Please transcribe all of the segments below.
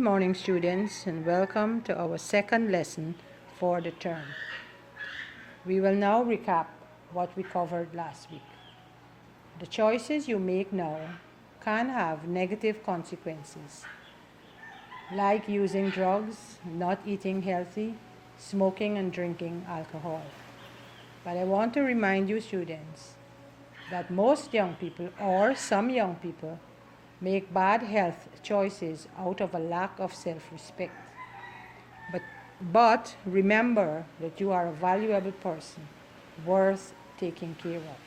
morning, students, and welcome to our second lesson for the term. We will now recap what we covered last week. The choices you make now can have negative consequences, like using drugs, not eating healthy, smoking, and drinking alcohol. But I want to remind you, students, that most young people, or some young people, make bad health choices out of a lack of self respect. But, but remember that you are a valuable person worth taking care of.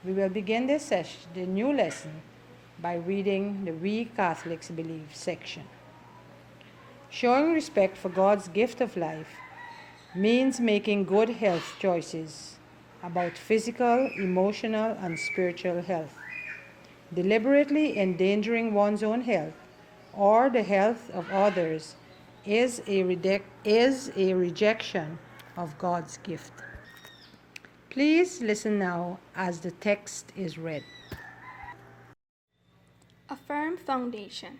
We will begin this session, the new lesson, by reading the We Catholics Believe section. Showing respect for God's gift of life means making good health choices about physical, emotional, and spiritual health. Deliberately endangering one's own health or the health of others is a rejection of God's gift. Please listen now as the text is read. A firm foundation.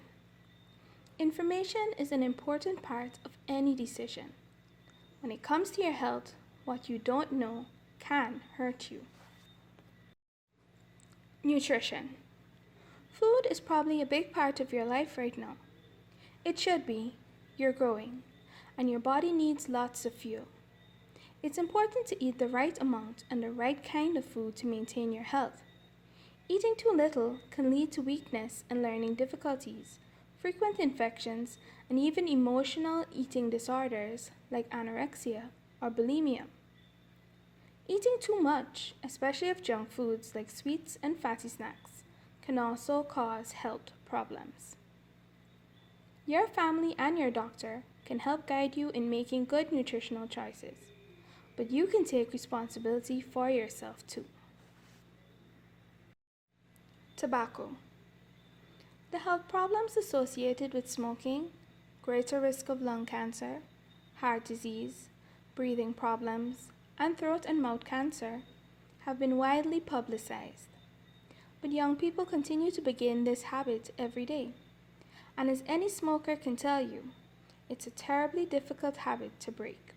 Information is an important part of any decision. When it comes to your health, what you don't know can hurt you. Nutrition. Food is probably a big part of your life right now. It should be. You're growing, and your body needs lots of fuel. It's important to eat the right amount and the right kind of food to maintain your health. Eating too little can lead to weakness and learning difficulties, frequent infections, and even emotional eating disorders like anorexia or bulimia. Eating too much, especially of junk foods like sweets and fatty snacks, can also cause health problems. Your family and your doctor can help guide you in making good nutritional choices, but you can take responsibility for yourself too. Tobacco. The health problems associated with smoking, greater risk of lung cancer, heart disease, breathing problems, and throat and mouth cancer have been widely publicized. But young people continue to begin this habit every day. And as any smoker can tell you, it's a terribly difficult habit to break.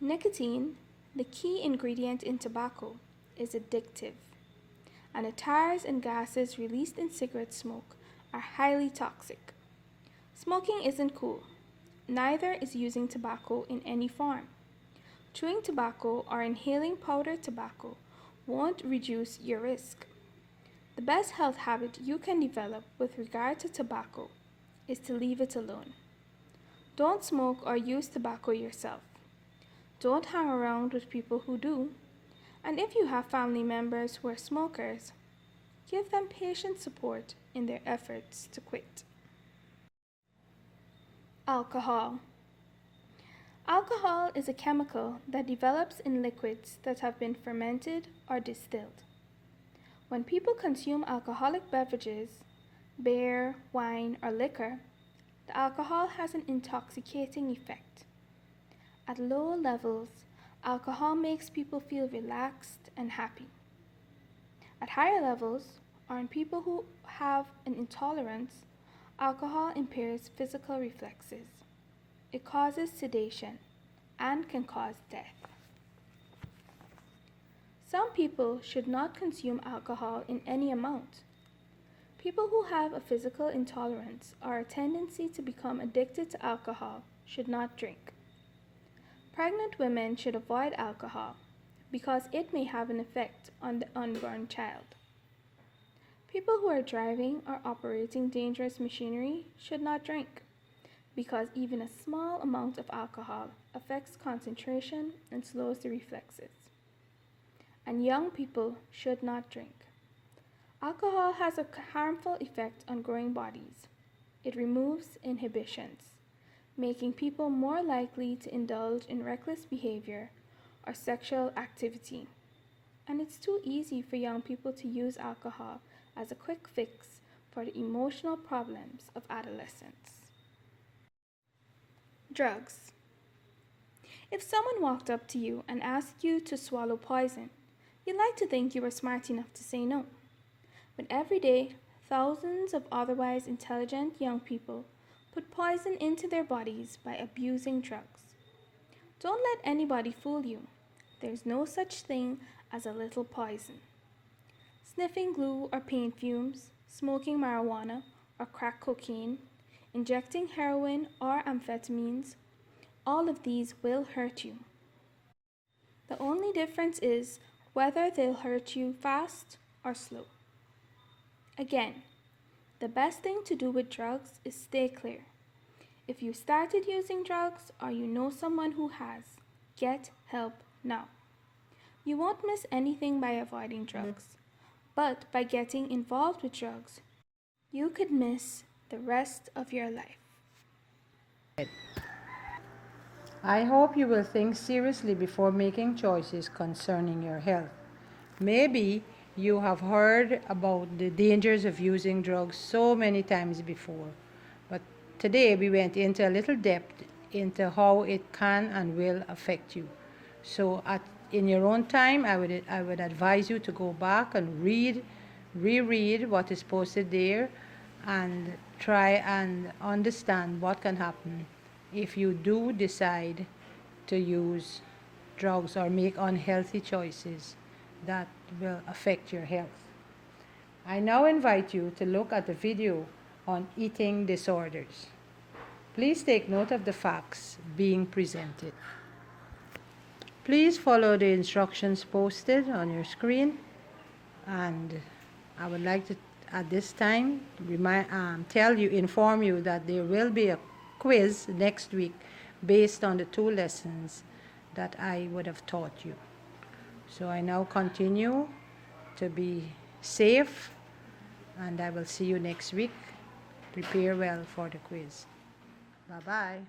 Nicotine, the key ingredient in tobacco, is addictive, and the tars and gases released in cigarette smoke are highly toxic. Smoking isn't cool. Neither is using tobacco in any form. Chewing tobacco or inhaling powdered tobacco won't reduce your risk. The best health habit you can develop with regard to tobacco is to leave it alone. Don't smoke or use tobacco yourself. Don't hang around with people who do. And if you have family members who are smokers, give them patient support in their efforts to quit. Alcohol. Alcohol is a chemical that develops in liquids that have been fermented or distilled. When people consume alcoholic beverages, beer, wine, or liquor, the alcohol has an intoxicating effect. At low levels, alcohol makes people feel relaxed and happy. At higher levels, or in people who have an intolerance, alcohol impairs physical reflexes. It causes sedation and can cause death. Some people should not consume alcohol in any amount. People who have a physical intolerance or a tendency to become addicted to alcohol should not drink. Pregnant women should avoid alcohol because it may have an effect on the unborn child. People who are driving or operating dangerous machinery should not drink because even a small amount of alcohol affects concentration and slows the reflexes. And young people should not drink. Alcohol has a harmful effect on growing bodies. It removes inhibitions, making people more likely to indulge in reckless behavior or sexual activity. And it's too easy for young people to use alcohol as a quick fix for the emotional problems of adolescence. Drugs. If someone walked up to you and asked you to swallow poison, you'd like to think you were smart enough to say no. But every day, thousands of otherwise intelligent young people put poison into their bodies by abusing drugs. Don't let anybody fool you. There's no such thing as a little poison. Sniffing glue or paint fumes, smoking marijuana or crack cocaine, injecting heroin or amphetamines, all of these will hurt you. The only difference is whether they'll hurt you fast or slow. Again, the best thing to do with drugs is stay clear. If you started using drugs or you know someone who has, get help now. You won't miss anything by avoiding drugs, but by getting involved with drugs, you could miss the rest of your life. I hope you will think seriously before making choices concerning your health. Maybe you have heard about the dangers of using drugs so many times before, but today we went into a little depth into how it can and will affect you. So in your own time, I would advise you to go back and reread what is posted there and try and understand what can happen if you do decide to use drugs or make unhealthy choices that will affect your health. I now invite you to look at the video on eating disorders. Please take note of the facts being presented. Please follow the instructions posted on your screen, and I would like to at this time inform you that there will be a quiz next week based on the 2 lessons that I would have taught you. So I now continue to be safe, and I will see you next week. Prepare well for the quiz. Bye-bye.